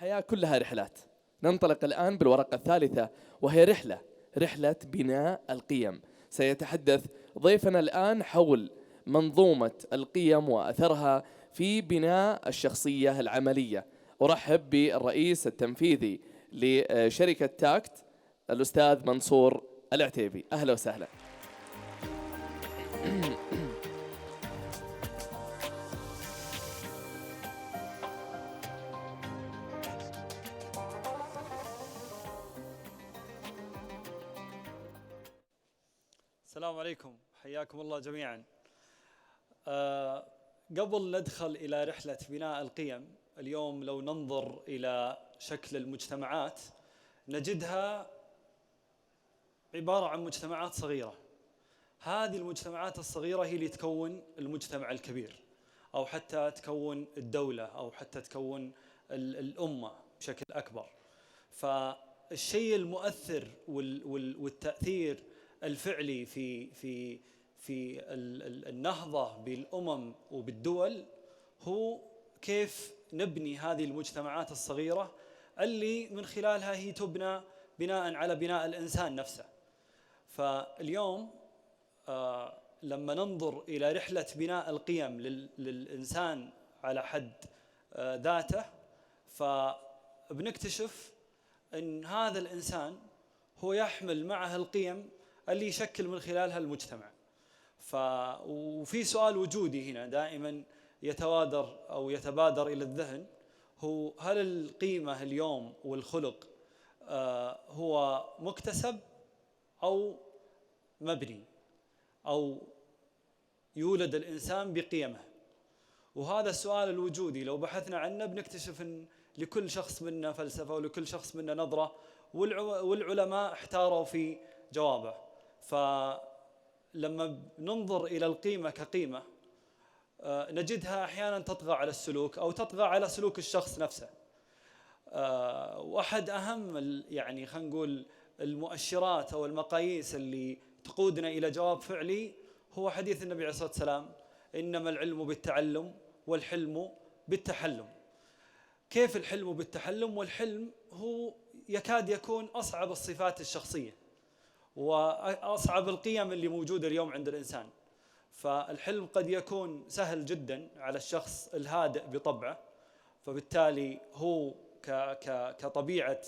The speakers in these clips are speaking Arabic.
الحياة كلها رحلات. ننطلق الآن بالورقة الثالثة، وهي رحلة بناء القيم. سيتحدث ضيفنا الآن حول منظومة القيم وأثرها في بناء الشخصية العملية. أرحب بالرئيس التنفيذي لشركة تاكت الأستاذ منصور العتيبي. أهلا وسهلا. السلام عليكم، حياكم الله جميعا. قبل ندخل إلى رحلة بناء القيم، اليوم لو ننظر إلى شكل المجتمعات نجدها عبارة عن مجتمعات صغيرة. هذه المجتمعات الصغيرة هي اللي تكون المجتمع الكبير، أو حتى تكون الدولة، أو حتى تكون الأمة بشكل أكبر. فالشيء المؤثر والتأثير الفعلي في النهضة بالأمم وبالدول هو كيف نبني هذه المجتمعات الصغيرة اللي من خلالها هي تبنى بناء على بناء الإنسان نفسه. فاليوم لما ننظر إلى رحلة بناء القيم للإنسان على حد ذاته، فبنكتشف أن هذا الإنسان هو يحمل معه القيم اللي يشكل من خلالها المجتمع. وفي سؤال وجودي هنا دائما يتوادر أو يتبادر إلى الذهن، هو هل القيمة اليوم والخلق هو مكتسب أو مبني، أو يولد الإنسان بقيمه؟ وهذا السؤال الوجودي لو بحثنا عنه بنكتشف أن لكل شخص منا فلسفة، ولكل شخص منا نظرة، والعلماء احتاروا في جوابه. فلما ننظر إلى القيمة كقيمة نجدها أحيانا تطغى على السلوك أو تطغى على سلوك الشخص نفسه. وأحد أهم يعني خلينا نقول المؤشرات أو المقاييس اللي تقودنا إلى جواب فعلي هو حديث النبي عليه الصلاة والسلام: إنما العلم بالتعلم والحلم بالتحلم. كيف الحلم بالتحلم؟ والحلم هو يكاد يكون أصعب الصفات الشخصية وأصعب القيم اللي موجودة اليوم عند الإنسان. فالحلم قد يكون سهل جدا على الشخص الهادئ بطبعه، فبالتالي هو كطبيعة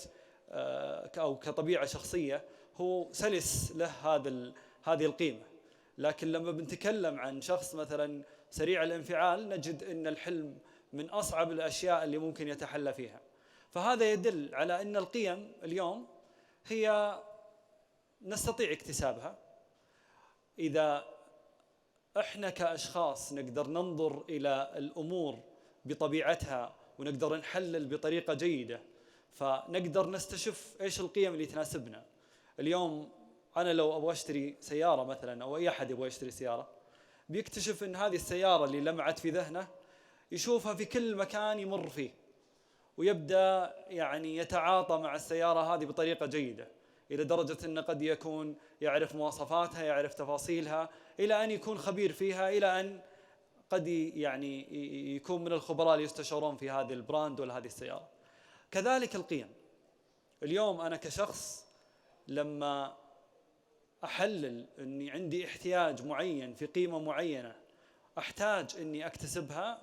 أو كطبيعة شخصية هو سلس له هذه القيمة. لكن لما بنتكلم عن شخص مثلا سريع الانفعال نجد أن الحلم من أصعب الأشياء اللي ممكن يتحلى فيها. فهذا يدل على أن القيم اليوم هي نستطيع اكتسابها إذا احنا كأشخاص نقدر ننظر إلى الأمور بطبيعتها ونقدر نحلل بطريقة جيدة، فنقدر نستشف إيش القيم اللي تناسبنا. اليوم أنا لو أبغى أشتري سيارة مثلا، أو أي أحد يبغى يشتري سيارة، بيكتشف أن هذه السيارة اللي لمعت في ذهنه يشوفها في كل مكان يمر فيه، ويبدأ يعني يتعاطى مع السيارة هذه بطريقة جيدة، إلى درجة أنه قد يكون يعرف مواصفاتها، يعرف تفاصيلها، إلى أن يكون خبير فيها، إلى أن قد يعني يكون من الخبراء اللي يستشارون في هذه البراند ولا هذه السيارة. كذلك القيم. اليوم أنا كشخص لما أحلل أني عندي احتياج معين في قيمة معينة أحتاج أني أكتسبها،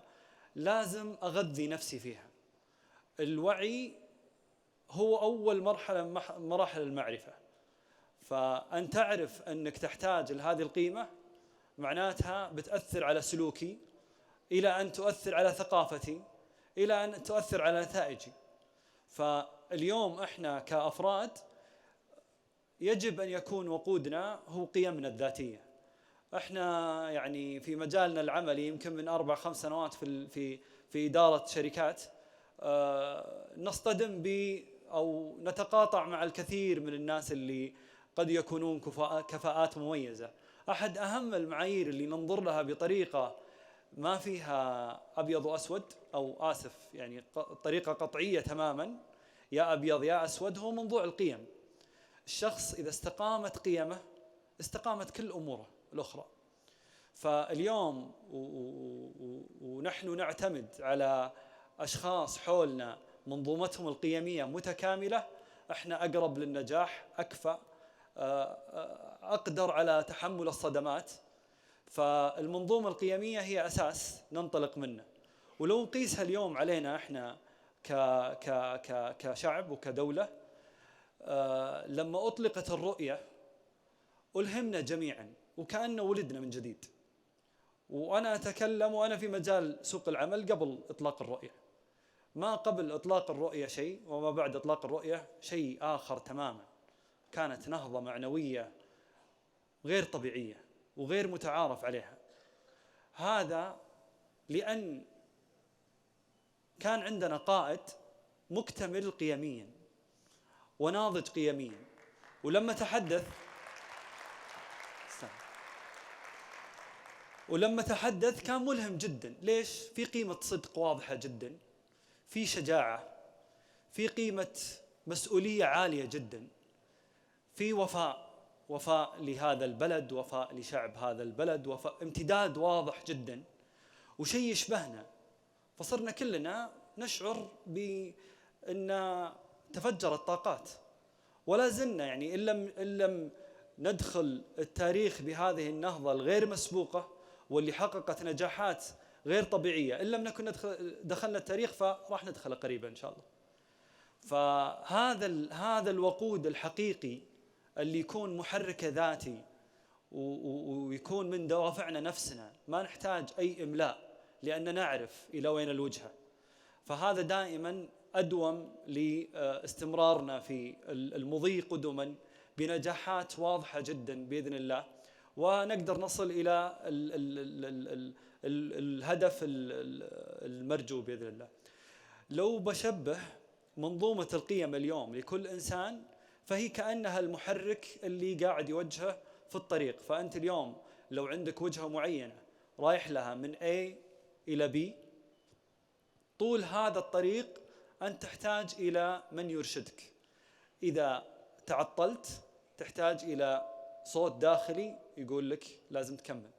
لازم أغذي نفسي فيها. الوعي هو أول مرحلة من مراحل المعرفة. فأن تعرف أنك تحتاج لهذه القيمة معناتها بتأثر على سلوكي، إلى أن تؤثر على ثقافتي، إلى أن تؤثر على نتائجي. فاليوم إحنا كأفراد يجب أن يكون وقودنا هو قيمنا الذاتية. إحنا يعني في مجالنا العملي يمكن من 4-5 سنوات في إدارة شركات نصطدم أو نتقاطع مع الكثير من الناس اللي قد يكونون كفاءات مميزة. أحد أهم المعايير اللي ننظر لها بطريقة ما فيها أبيض وأسود، أو آسف يعني طريقة قطعية تماما، يا أبيض يا أسود، هو موضوع القيم. الشخص إذا استقامت قيمه استقامت كل أموره الأخرى. فاليوم ونحن نعتمد على أشخاص حولنا منظومتهم القيمية متكاملة، احنا أقرب للنجاح، أكفأ، أقدر على تحمل الصدمات. فالمنظومة القيمية هي أساس ننطلق منه. ولو نقيسها اليوم علينا احنا كشعب وكدولة، لما أطلقت الرؤية ألهمنا جميعا وكأنه ولدنا من جديد. وأنا أتكلم وأنا في مجال سوق العمل قبل إطلاق الرؤية، ما قبل إطلاق الرؤية شيء وما بعد إطلاق الرؤية شيء آخر تماما. كانت نهضة معنوية غير طبيعية وغير متعارف عليها. هذا لأن كان عندنا قائد مكتمل قيميا وناضج قيميا. ولما تحدث كان ملهم جدا. ليش؟ في قيمة صدق واضحة جدا، في شجاعة، في قيمة مسؤولية عالية جدا، في وفاء لهذا البلد، وفاء لشعب هذا البلد، وفاء، امتداد واضح جدا وشيء يشبهنا. فصرنا كلنا نشعر بأن تفجرت طاقات. ولا زلنا يعني إن لم ندخل التاريخ بهذه النهضة الغير مسبوقة واللي حققت نجاحات غير طبيعية، إن لم نكن دخلنا التاريخ فراح ندخله قريبا إن شاء الله. فهذا الوقود الحقيقي اللي يكون محرك ذاتي ويكون من دوافعنا نفسنا، ما نحتاج أي إملاء لأن نعرف إلى وين الوجهة. فهذا دائما أدوم لاستمرارنا في المضي قدما بنجاحات واضحة جدا بإذن الله، ونقدر نصل إلى الهدف المرجو بإذن الله. لو بشبه منظومة القيم اليوم لكل إنسان فهي كأنها المحرك اللي قاعد يوجهه في الطريق. فأنت اليوم لو عندك وجهة معينة رايح لها من A إلى B، طول هذا الطريق أنت تحتاج إلى من يرشدك. إذا تعطلت تحتاج إلى صوت داخلي يقول لك لازم تكمل.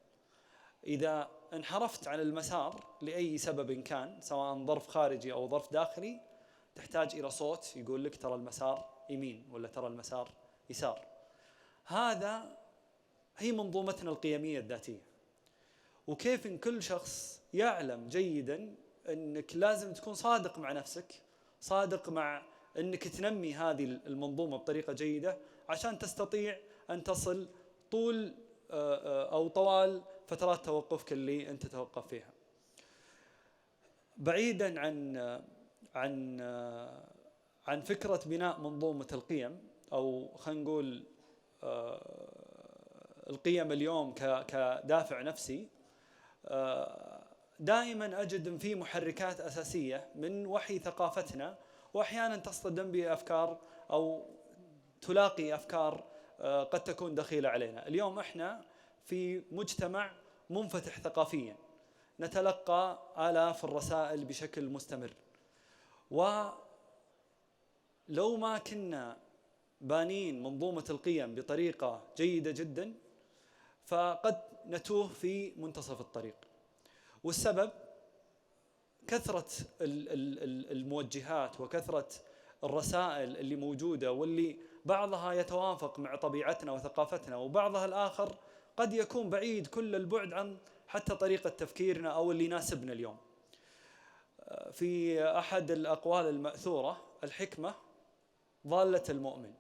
إذا انحرفت عن المسار لأي سبب كان، سواء ظرف خارجي أو ظرف داخلي، تحتاج إلى صوت يقول لك ترى المسار يمين ولا ترى المسار يسار. هي منظومتنا القيمية الذاتية. وكيف إن كل شخص يعلم جيدا أنك لازم تكون صادق مع نفسك، صادق مع أنك تنمي هذه المنظومة بطريقة جيدة عشان تستطيع أن تصل طول أو طوال فترات توقفك اللي أنت توقف فيها. بعيدا عن فكرة بناء منظومة القيم، أو خلينا نقول القيم اليوم كدافع نفسي، دائما أجد أن في محركات أساسية من وحي ثقافتنا، وأحيانا تصطدم بأفكار أو تلاقي أفكار قد تكون دخيلة علينا. اليوم إحنا في مجتمع منفتح ثقافيا، نتلقى آلاف الرسائل بشكل مستمر، ولو ما كنا بانين منظومة القيم بطريقة جيدة جدا فقد نتوه في منتصف الطريق. والسبب كثرة الموجهات وكثرة الرسائل اللي موجودة، واللي بعضها يتوافق مع طبيعتنا وثقافتنا، وبعضها الآخر قد يكون بعيد كل البعد عن حتى طريقة تفكيرنا أو اللي يناسبنا اليوم. في أحد الأقوال المأثورة: الحكمة ضالة المؤمن،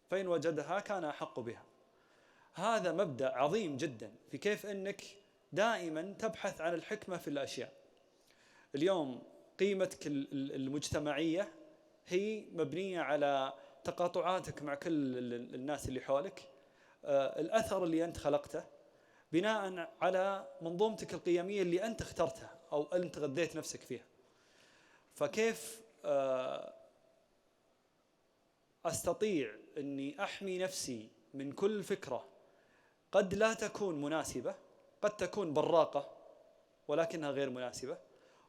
فإن وجدها كان أحق بها. هذا مبدأ عظيم جدا في كيف أنك دائما تبحث عن الحكمة في الأشياء. اليوم قيمتك المجتمعية هي مبنية على تقاطعاتك مع كل الناس اللي حولك، الأثر اللي أنت خلقته بناء على منظومتك القيمية اللي أنت اخترتها أو أنت غذيت نفسك فيها. فكيف أستطيع أني أحمي نفسي من كل فكرة قد لا تكون مناسبة، قد تكون براقة ولكنها غير مناسبة.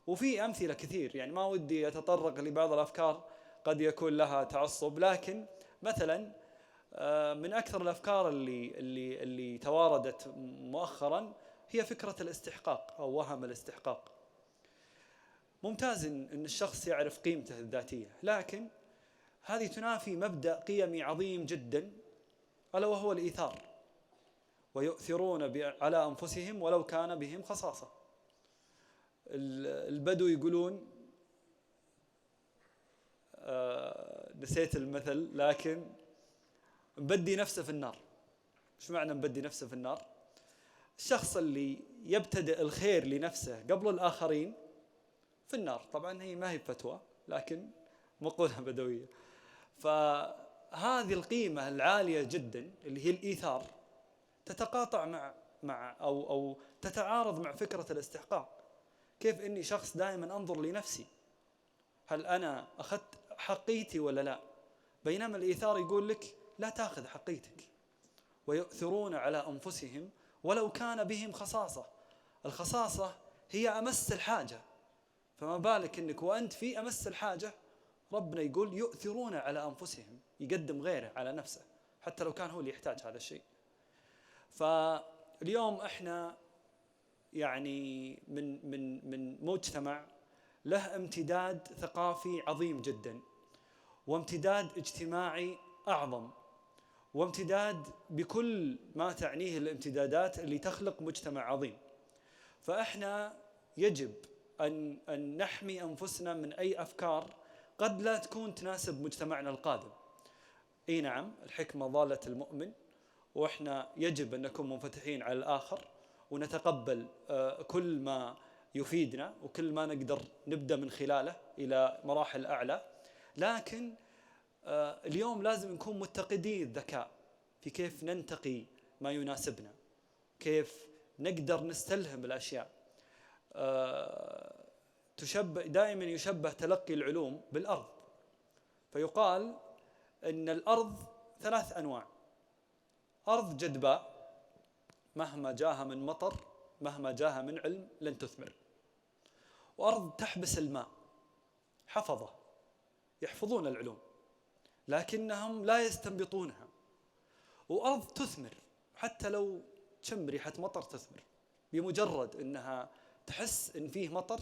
وفي أمثلة كثير، يعني ما ودي أتطرق لبعض الأفكار قد يكون لها تعصب، لكن مثلا من أكثر الأفكار اللي تواردت مؤخرا هي فكرة الاستحقاق أو وهم الاستحقاق. ممتاز إن الشخص يعرف قيمته الذاتية، لكن هذه تنافي مبدأ قيمي عظيم جدا، ألا وهو الإيثار. ويؤثرون على أنفسهم ولو كان بهم خصاصة. البدو يقولون، نسيت المثل، لكن مبدي نفسه في النار. ايش معنى مبدي نفسه في النار؟ الشخص اللي يبتدئ الخير لنفسه قبل الآخرين في النار. طبعا هي ما هي فتوى، لكن مقولة بدوية. فهذه القيمة العالية جدا اللي هي الإيثار تتقاطع مع أو تتعارض مع فكرة الاستحقاق. كيف إني شخص دائما أنظر لنفسي، هل أنا أخذت حقيتي ولا لا؟ بينما الإيثار يقول لك لا تأخذ حقيتك. ويؤثرون على أنفسهم ولو كان بهم خصاصة. الخصاصة هي أمس الحاجة، فما بالك إنك وأنت في أمس الحاجة ربنا يقول يؤثرون على أنفسهم، يقدم غيره على نفسه حتى لو كان هو اللي يحتاج هذا الشيء. فاليوم احنا يعني من مجتمع له امتداد ثقافي عظيم جدا، وامتداد اجتماعي أعظم، وامتداد بكل ما تعنيه الامتدادات اللي تخلق مجتمع عظيم. فإحنا يجب أن نحمي أنفسنا من أي أفكار قد لا تكون تناسب مجتمعنا القادم. أي نعم، الحكمة ضالة المؤمن، وإحنا يجب أن نكون منفتحين على الآخر ونتقبل كل ما يفيدنا وكل ما نقدر نبدأ من خلاله إلى مراحل أعلى. لكن اليوم لازم نكون متقدين الذكاء في كيف ننتقي ما يناسبنا، كيف نقدر نستلهم الأشياء. دائما يشبه تلقي العلوم بالأرض، فيقال إن الأرض 3 أنواع: أرض جدباء مهما جاها من مطر مهما جاها من علم لن تثمر، وأرض تحبس الماء حفظة يحفظون العلوم لكنهم لا يستنبطونها، وأرض تثمر حتى لو تشم ريحة مطر تثمر، بمجرد أنها تحس إن فيه مطر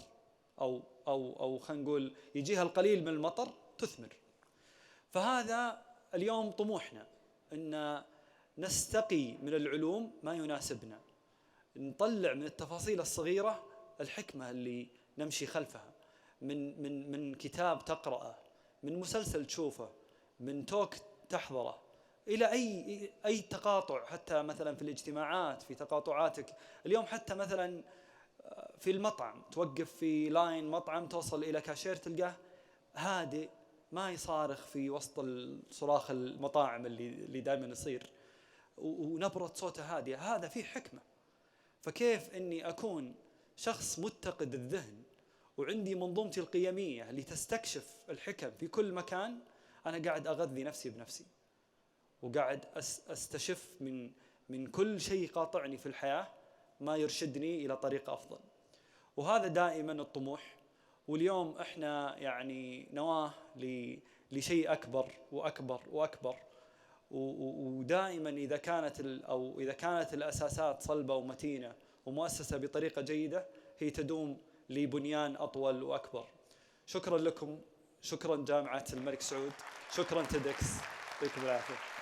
أو خلينا نقول يجيها القليل من المطر تثمر. فهذا اليوم طموحنا، أن نستقي من العلوم ما يناسبنا، نطلع من التفاصيل الصغيرة الحكمة اللي نمشي خلفها، من كتاب تقرأه، من مسلسل تشوفه، من توك تحضره، إلى أي تقاطع، حتى مثلا في الاجتماعات، في تقاطعاتك اليوم، حتى مثلا في المطعم توقف في لاين مطعم توصل إلى كاشير تلقاه هادئ، ما يصارخ في وسط صراخ المطاعم اللي دائما يصير، ونبرة صوته هادئة. هذا فيه حكمة. فكيف أني أكون شخص متقد الذهن وعندي منظومتي القيمية اللي تستكشف الحكم في كل مكان، أنا قاعد أغذي نفسي بنفسي، وقاعد أستشف من كل شيء قاطعني في الحياة ما يرشدني إلى طريق أفضل. وهذا دائما الطموح. واليوم إحنا يعني نواه لشيء أكبر وأكبر وأكبر. ودائما إذا كانت الأساسات صلبة ومتينة ومؤسسة بطريقة جيدة، هي تدوم لبنيان أطول وأكبر. شكرا لكم، شكرا جامعة الملك سعود، شكرا تيدكس، يعطيكم العافية.